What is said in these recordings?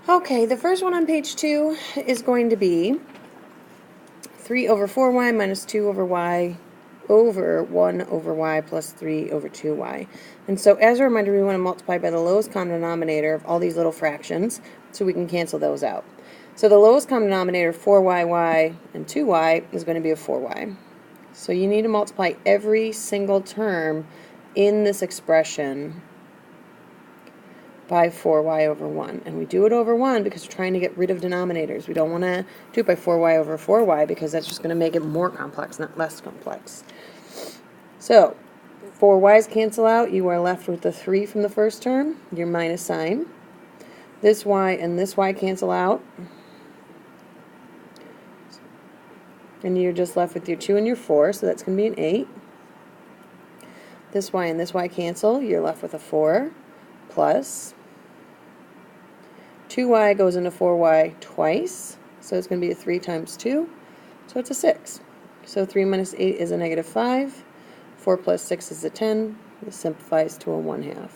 Okay, the first one on page 2 is going to be 3 over 4y minus 2 over y over 1 over y plus 3 over 2y. And so as a reminder, we want to multiply by the lowest common denominator of all these little fractions so we can cancel those out. So the lowest common denominator, 4y, and 2y, is going to be a 4y. So you need to multiply every single term in this expression by 4y over 1. And we do it over 1 because we're trying to get rid of denominators. We don't want to do it by 4y over 4y because that's just going to make it more complex, not less complex. So 4y's cancel out. You are left with the 3 from the first term, your minus sign. This y and this y cancel out. And you're just left with your 2 and your 4, so that's going to be an 8. This y and this y cancel. You're left with a 4 plus 2y goes into 4y twice, so it's going to be a 3 times 2, so it's a 6. So 3 minus 8 is a negative 5. 4 plus 6 is a 10. This simplifies to a 1/2.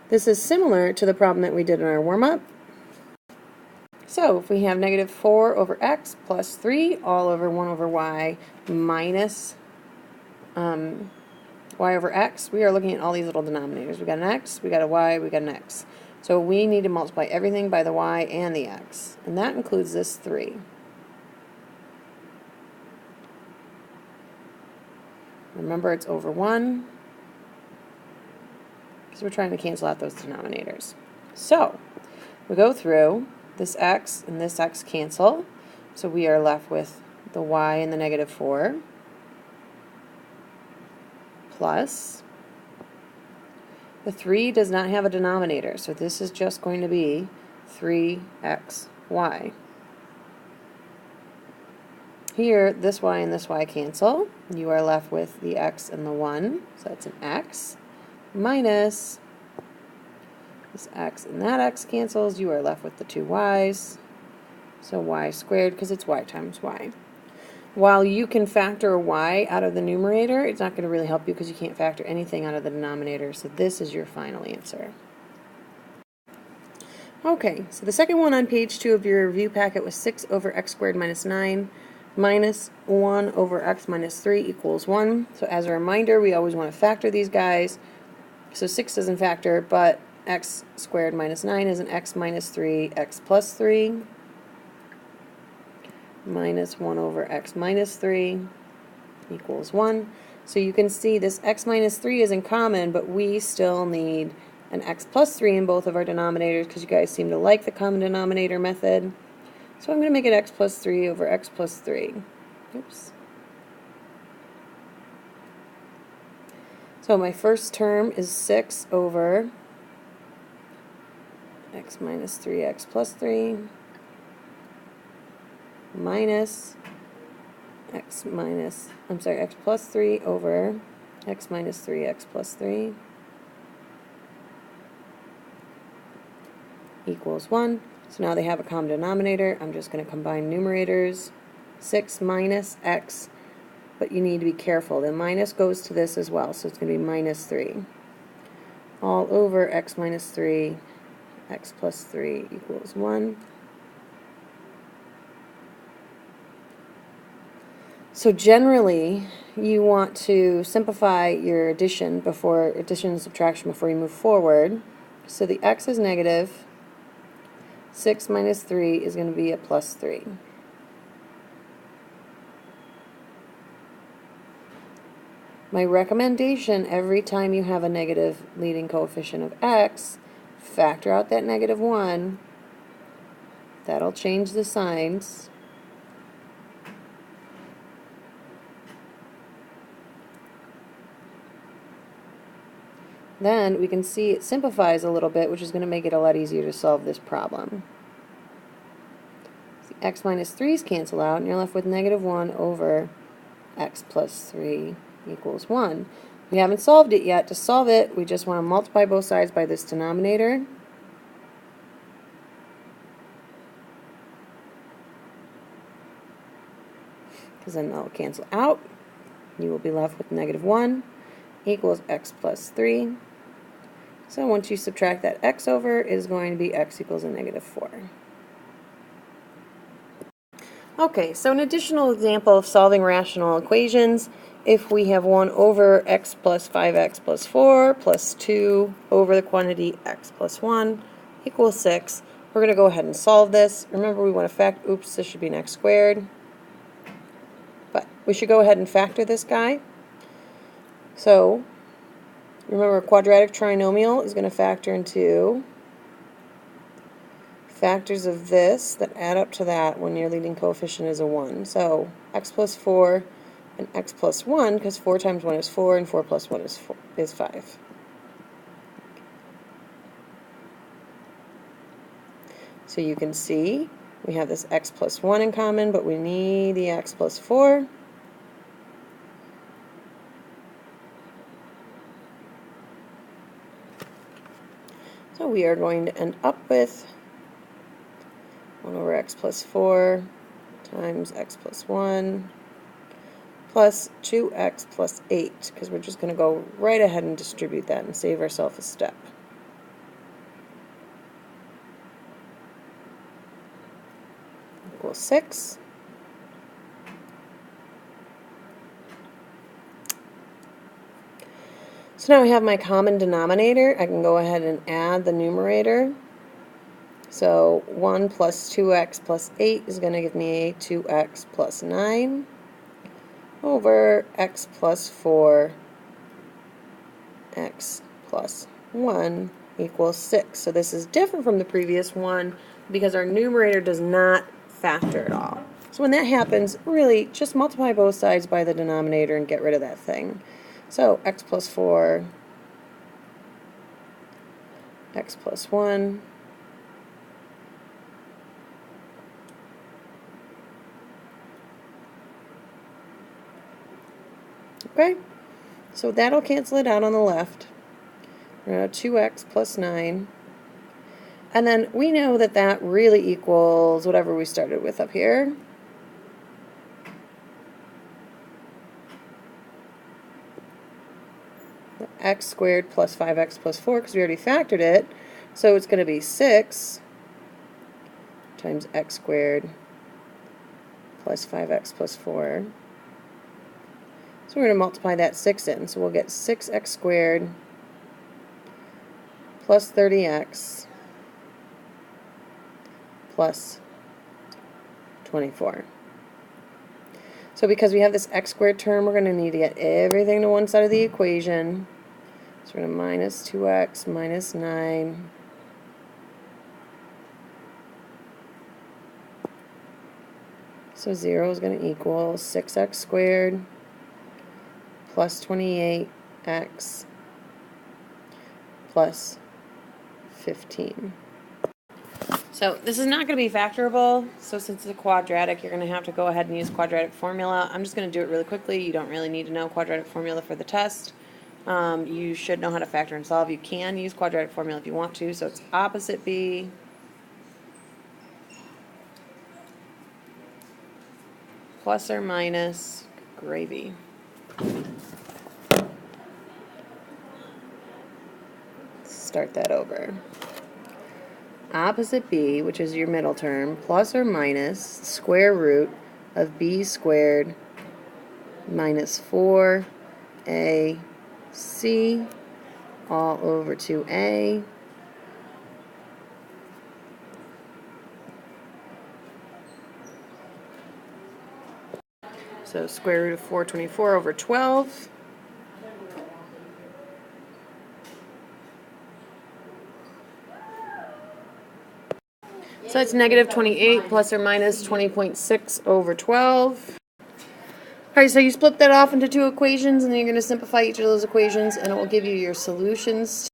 This is similar to the problem that we did in our warm-up. So if we have negative 4 over x plus 3 all over 1 over y minus y over x, we are looking at all these little denominators. We got an x, we got a y, we got an x. So we need to multiply everything by the y and the x, and that includes this 3. Remember, it's over 1 because we're trying to cancel out those denominators. So we go through, this x and this x cancel, so we are left with the y and the negative 4 plus the 3 does not have a denominator, so this is just going to be 3xy. Here, this y and this y cancel. You are left with the x and the 1, so that's an x, minus this x and that x cancels. You are left with the 2 y's, so y squared, because it's y times y. While you can factor a y out of the numerator, it's not going to really help you because you can't factor anything out of the denominator, so this is your final answer. Okay, so the second one on page 2 of your review packet was 6 over x squared minus 9 minus 1 over x minus 3 equals 1. So as a reminder, we always want to factor these guys. So 6 doesn't factor, but x squared minus 9 is an x minus 3, x plus 3, minus 1 over x minus 3 equals 1. So you can see this x minus 3 isn't common, but we still need an x plus 3 in both of our denominators because you guys seem to like the common denominator method. So I'm going to make it x plus 3 over x plus 3. Oops. So my first term is 6 over x minus 3x plus 3 minus x plus 3 over x minus 3x plus 3 equals 1. So now they have a common denominator. I'm just going to combine numerators. 6 minus x, but you need to be careful. The minus goes to this as well, so it's going to be minus 3. All over x minus 3, x plus 3 equals 1. So generally, you want to simplify your addition and subtraction before you move forward. So the x is negative. 6 minus 3 is going to be a plus 3. My recommendation, every time you have a negative leading coefficient of x, factor out that negative 1. That'll change the signs. Then we can see it simplifies a little bit, which is going to make it a lot easier to solve this problem. The x minus 3's cancel out, and you're left with negative 1 over x plus 3 equals 1. We haven't solved it yet. To solve it, we just want to multiply both sides by this denominator. Because then they'll cancel out. You will be left with negative 1 equals x plus 3. So once you subtract that x over, it is going to be x equals a negative 4. Okay, so an additional example of solving rational equations, if we have 1 over x plus 5x plus 4 plus 2 over the quantity x plus 1 equals 6, we're going to go ahead and solve this. Remember, we want to factor, oops, this should be an x squared. But we should go ahead and factor this guy. So, remember, a quadratic trinomial is going to factor into factors of this that add up to that when your leading coefficient is a 1. So, x plus 4 and x plus 1, because 4 times 1 is 4 and 4 plus 1 is 5. So you can see we have this x plus 1 in common, but we need the x plus 4. So we are going to end up with 1 over x plus 4 times x plus 1 plus 2x plus 8, because we're just going to go right ahead and distribute that and save ourselves a step. Equals 6. So now we have my common denominator. I can go ahead and add the numerator. So 1 plus 2x plus 8 is going to give me 2x plus 9 over x plus 4 x plus 1 equals 6. So this is different from the previous one because our numerator does not factor at all. So when that happens, really just multiply both sides by the denominator and get rid of that thing. So x plus 4, x plus 1, okay, so that'll cancel it out on the left. We're going to have 2x plus 9. And then we know that that really equals whatever we started with up here. X squared plus 5x plus 4, because we already factored it. So it's going to be 6 times x squared plus 5x plus 4. So we're going to multiply that 6 in. So we'll get 6x squared plus 30x plus 24. So because we have this x squared term, we're going to need to get everything to one side of the equation. So we're going to minus 2x minus 9 so 0 is going to equal 6x squared plus 28x plus 15. So this is not going to be factorable, so since it's a quadratic, you're going to have to go ahead and use quadratic formula. I'm just going to do it really quickly. You don't really need to know quadratic formula for the test. You should know how to factor and solve. You can use quadratic formula if you want to, so it's opposite b plus or minus gravy. Start that over. Opposite b, which is your middle term, plus or minus square root of b squared minus 4ac all over 2a so square root of 424 over 12. So that's negative 28 plus or minus 20.6 over 12. Alright, so you split that off into two equations, and then you're going to simplify each of those equations, and it will give you your solutions